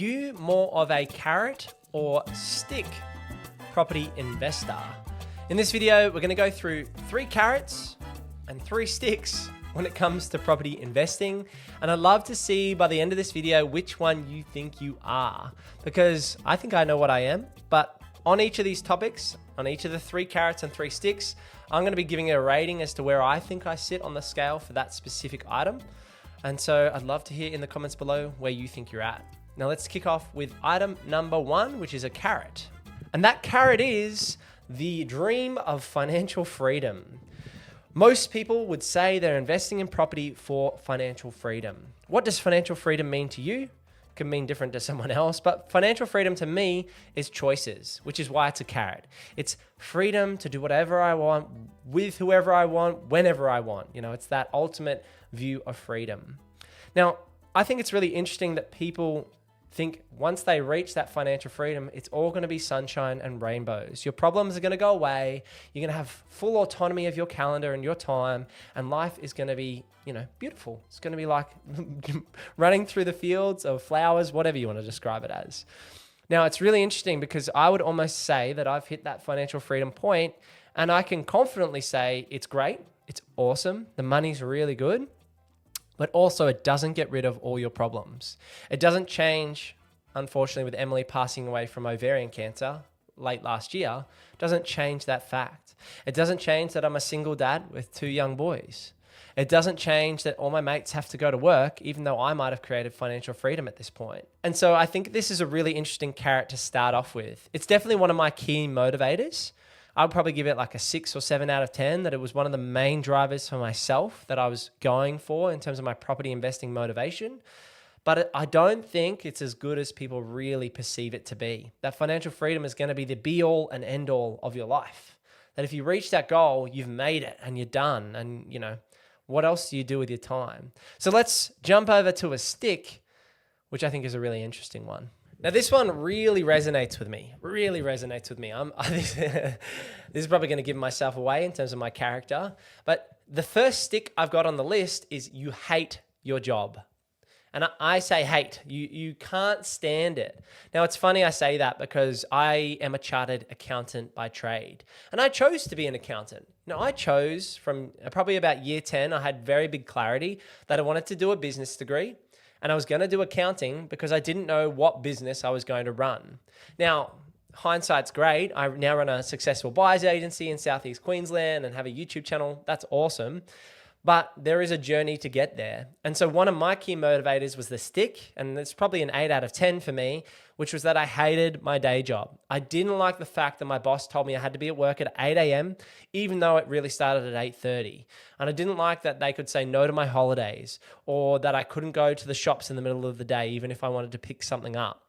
you more of a carrot or stick property investor? In this video, we're going to go through 3 carrots and 3 sticks when it comes to property investing. And I'd love to see by the end of this video which one you think you are, because I think I know what I am. But on each of these topics, on each of the 3 carrots and 3 sticks, I'm going to be giving it a rating as to where I think I sit on the scale for that specific item. And so I'd love to hear in the comments below where you think you're at. Now let's kick off with item number 1, which is a carrot. And that carrot is the dream of financial freedom. Most people would say they're investing in property for financial freedom. What does financial freedom mean to you? It can mean different to someone else, but financial freedom to me is choices, which is why it's a carrot. It's freedom to do whatever I want, with whoever I want, whenever I want. You know, it's that ultimate view of freedom. Now, I think it's really interesting that people think once they reach that financial freedom, it's all going to be sunshine and rainbows. Your problems are going to go away. You're going to have full autonomy of your calendar and your time, and life is going to be, beautiful. It's going to be like running through the fields of flowers, whatever you want to describe it as. Now, it's really interesting because I would almost say that I've hit that financial freedom point, and I can confidently say it's great. It's awesome. The money's really good. But also it doesn't get rid of all your problems. It doesn't change, unfortunately, with Emily passing away from ovarian cancer late last year, doesn't change that fact. It doesn't change that I'm a single dad with 2 young boys. It doesn't change that all my mates have to go to work, even though I might have created financial freedom at this point. And so I think this is a really interesting carrot to start off with. It's definitely one of my key motivators. I would probably give it like a 6 or 7 out of 10, that it was one of the main drivers for myself that I was going for in terms of my property investing motivation. But I don't think it's as good as people really perceive it to be. That financial freedom is going to be the be all and end all of your life. That if you reach that goal, you've made it and you're done. And what else do you do with your time? So let's jump over to a stick, which I think is a really interesting one. Now, this one really resonates with me, This is probably going to give myself away in terms of my character. But the first stick I've got on the list is you hate your job. And I say hate. You can't stand it. Now, it's funny I say that because I am a chartered accountant by trade. And I chose to be an accountant. I chose from probably about year 10, I had very big clarity that I wanted to do a business degree. And I was going to do accounting because I didn't know what business I was going to run. Now, hindsight's great. I now run a successful buyers agency in Southeast Queensland and have a YouTube channel. That's awesome. But there is a journey to get there. And so one of my key motivators was the stick, and it's probably an 8 out of 10 for me, which was that I hated my day job. I didn't like the fact that my boss told me I had to be at work at 8 a.m., even though it really started at 8:30. And I didn't like that they could say no to my holidays, or that I couldn't go to the shops in the middle of the day, even if I wanted to pick something up.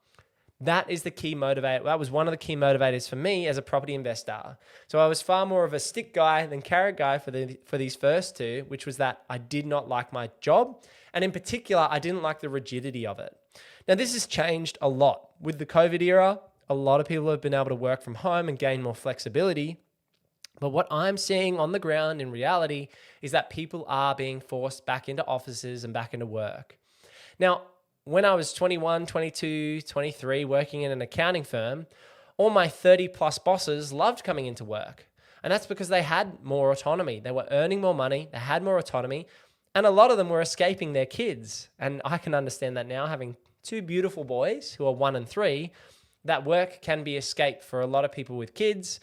That is the key motivator. That was one of the key motivators for me as a property investor. So I was far more of a stick guy than carrot guy for these first 2, which was that I did not like my job. And in particular, I didn't like the rigidity of it. Now, this has changed a lot. With the COVID era, a lot of people have been able to work from home and gain more flexibility. But what I'm seeing on the ground in reality is that people are being forced back into offices and back into work. Now, when I was 21, 22, 23, working in an accounting firm, all my 30 plus bosses loved coming into work. And that's because they had more autonomy. They were earning more money. They had more autonomy. And a lot of them were escaping their kids. And I can understand that now, having 2 beautiful boys who are 1 and 3, that work can be escaped for a lot of people with kids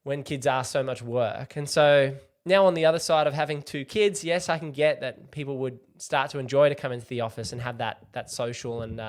when kids are so much work. And so now on the other side of having 2 kids, yes, I can get that people would start to enjoy to come into the office and have that social and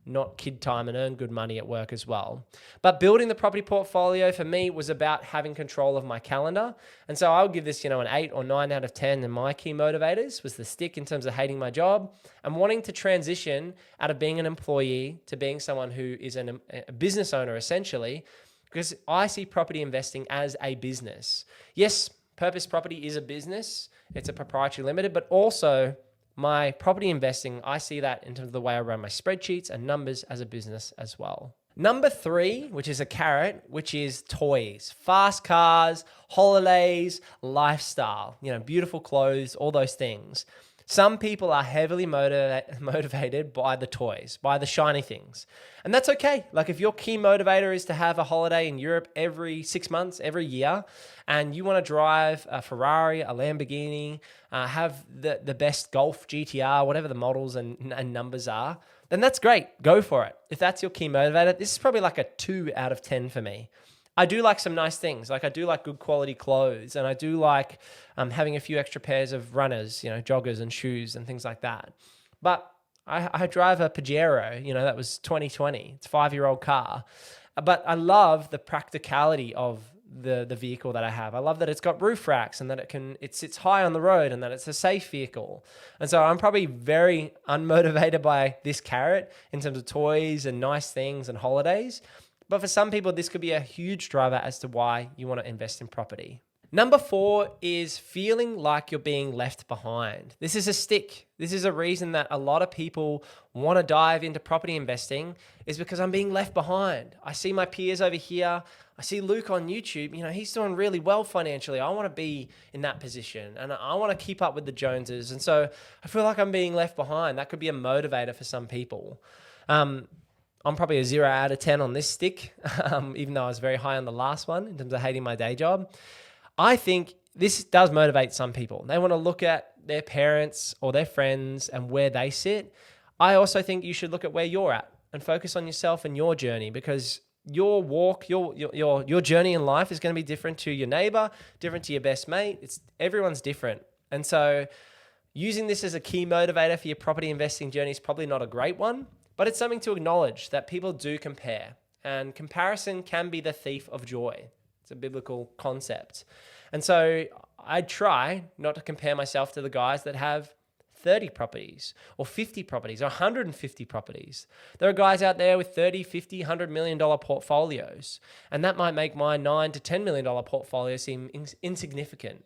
not kid time and earn good money at work as well. But building the property portfolio for me was about having control of my calendar. And so I would give this, an 8 or 9 out of 10. And my key motivators was the stick in terms of hating my job and wanting to transition out of being an employee to being someone who is a business owner, essentially, because I see property investing as a business. Yes, Purpose Property is a business. It's a proprietary limited, but also my property investing, I see that in terms of the way I run my spreadsheets and numbers as a business as well. Number 3, which is a carrot, which is toys, fast cars, holidays, lifestyle, beautiful clothes, all those things. Some people are heavily motivated by the toys, by the shiny things. And that's okay. Like if your key motivator is to have a holiday in Europe every 6 months, every year, and you want to drive a Ferrari, a Lamborghini, have the best Golf GTR, whatever the models and numbers are, then that's great. Go for it. If that's your key motivator, this is probably like a 2 out of 10 for me. I do like some nice things. Like I do like good quality clothes, and I do like having a few extra pairs of runners, joggers and shoes and things like that. But I drive a Pajero, that was 2020. It's a 5-year-old car. But I love the practicality of the vehicle that I have. I love that it's got roof racks and that it sits high on the road and that it's a safe vehicle. And so I'm probably very unmotivated by this carrot in terms of toys and nice things and holidays. But for some people, this could be a huge driver as to why you want to invest in property. Number 4 is feeling like you're being left behind. This is a stick. This is a reason that a lot of people want to dive into property investing, is because I'm being left behind. I see my peers over here. I see Luke on YouTube. He's doing really well financially. I want to be in that position and I want to keep up with the Joneses. And so I feel like I'm being left behind. That could be a motivator for some people. I'm probably a 0 out of 10 on this stick, even though I was very high on the last one in terms of hating my day job. I think this does motivate some people. They want to look at their parents or their friends and where they sit. I also think you should look at where you're at and focus on yourself and your journey, because your walk, your journey in life is going to be different to your neighbor, different to your best mate. Everyone's different. And so using this as a key motivator for your property investing journey is probably not a great one. But it's something to acknowledge that people do compare, and comparison can be the thief of joy. It's a biblical concept. And so I try not to compare myself to the guys that have 30 properties or 50 properties or 150 properties. There are guys out there with 30, 50, $100 million portfolios, and that might make my $9 to $10 million portfolio seem insignificant.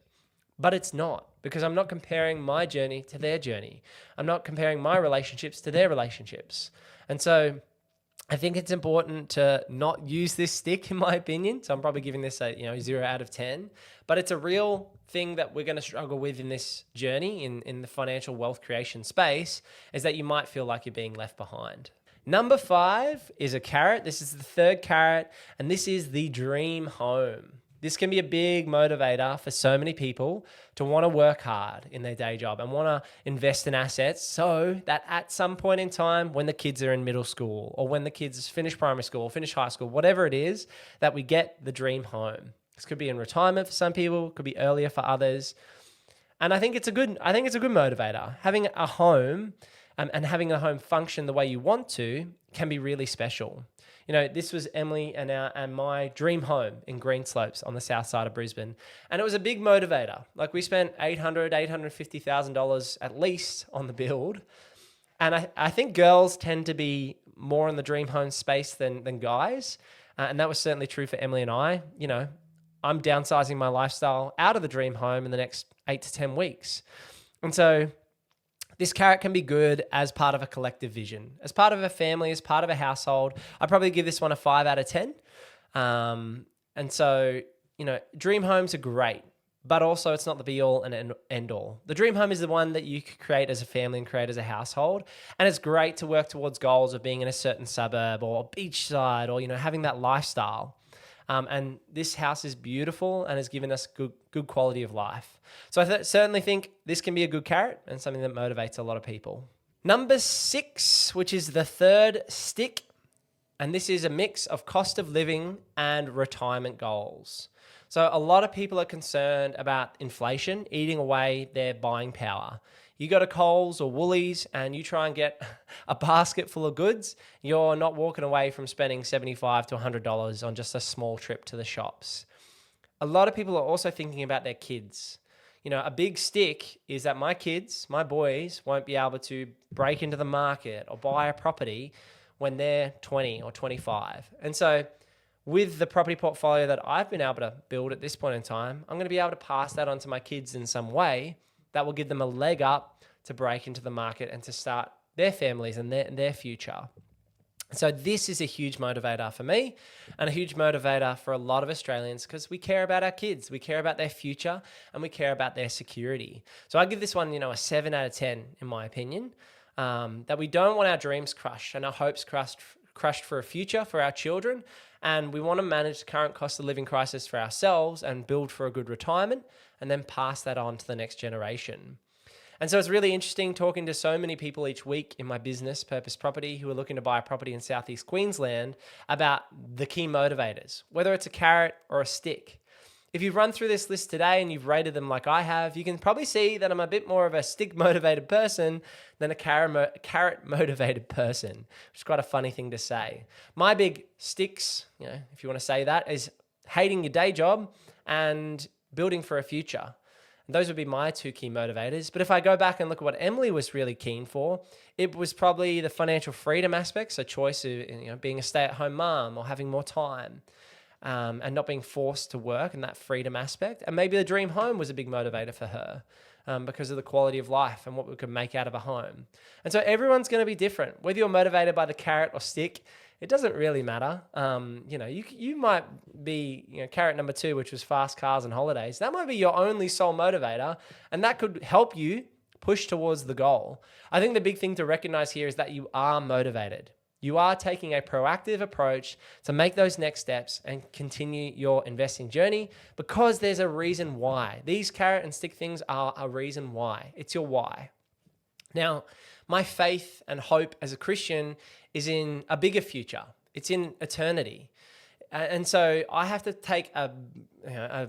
But it's not, because I'm not comparing my journey to their journey. I'm not comparing my relationships to their relationships. And so I think it's important to not use this stick, in my opinion. So I'm probably giving this a 0 out of 10. But it's a real thing that we're going to struggle with in this journey, in the financial wealth creation space, is that you might feel like you're being left behind. Number 5 is a carrot. This is the third carrot, and this is the dream home. This can be a big motivator for so many people to want to work hard in their day job and want to invest in assets, so that at some point in time, when the kids are in middle school or when the kids finish primary school or finish high school, whatever it is, that we get the dream home. This could be in retirement for some people, could be earlier for others. And I think it's a good motivator. Having a home and having a home function the way you want to can be really special. This was Emily and my dream home in Greenslopes on the south side of Brisbane. And it was a big motivator. Like we spent $850,000 at least on the build. And I think girls tend to be more in the dream home space than guys. And that was certainly true for Emily and I. I'm downsizing my lifestyle out of the dream home in the next 8 to 10 weeks. And so this carrot can be good as part of a collective vision, as part of a family, as part of a household. I'd probably give this one a 5 out of 10. And so, dream homes are great, but also it's not the be all and end all. The dream home is the one that you could create as a family and create as a household. And it's great to work towards goals of being in a certain suburb or beachside or, having that lifestyle. And this house is beautiful and has given us good quality of life. So I certainly think this can be a good carrot and something that motivates a lot of people. Number 6, which is the third stick, and this is a mix of cost of living and retirement goals. So a lot of people are concerned about inflation eating away their buying power. You go to Coles or Woolies and you try and get a basket full of goods, you're not walking away from spending $75 to $100 on just a small trip to the shops. A lot of people are also thinking about their kids. A big stick is that my kids, my boys, won't be able to break into the market or buy a property when they're 20 or 25. And so with the property portfolio that I've been able to build at this point in time, I'm going to be able to pass that on to my kids in some way that will give them a leg up to break into the market and to start their families and their future. So this is a huge motivator for me and a huge motivator for a lot of Australians because we care about our kids, we care about their future, and we care about their security. So I give this one, a 7 out of 10 in my opinion, that we don't want our dreams crushed and our hopes crushed for a future for our children. And we want to manage the current cost of living crisis for ourselves and build for a good retirement and then pass that on to the next generation. And so it's really interesting talking to so many people each week in my business, Purpose Property, who are looking to buy a property in Southeast Queensland about the key motivators, whether it's a carrot or a stick. If you've run through this list today and you've rated them like I have, you can probably see that I'm a bit more of a stick-motivated person than a carrot-motivated person, which is quite a funny thing to say. My big sticks, if you want to say that, is hating your day job and building for a future. Those would be my two key motivators. But if I go back and look at what Emily was really keen for, it was probably the financial freedom aspect, so choice of being a stay-at-home mom or having more time and not being forced to work, and that freedom aspect. And maybe the dream home was a big motivator for her because of the quality of life and what we could make out of a home. And so everyone's going to be different. Whether you're motivated by the carrot or stick, it doesn't really matter. You might be, carrot number 2, which was fast cars and holidays. That might be your only sole motivator, and that could help you push towards the goal. I think the big thing to recognize here is that you are motivated. You are taking a proactive approach to make those next steps and continue your investing journey because there's a reason why. These carrot and stick things are a reason why. It's your why. Now, my faith and hope as a Christian is in a bigger future. It's in eternity. And so I have to take a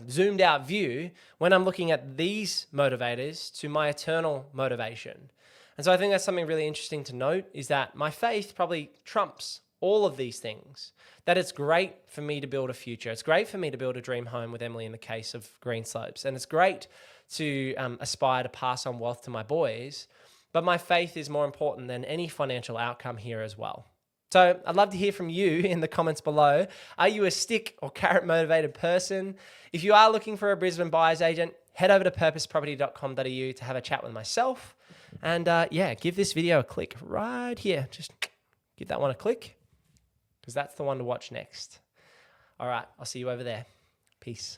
zoomed out view when I'm looking at these motivators to my eternal motivation. And so I think that's something really interesting to note is that my faith probably trumps all of these things, that it's great for me to build a future. It's great for me to build a dream home with Emily in the case of Green Slopes. And it's great to aspire to pass on wealth to my boys. But my faith is more important than any financial outcome here as well. So I'd love to hear from you in the comments below. Are you a stick or carrot motivated person? If you are looking for a Brisbane buyer's agent, head over to purposeproperty.com.au to have a chat with myself. And give this video a click right here. Just give that one a click because that's the one to watch next. All right, I'll see you over there. Peace.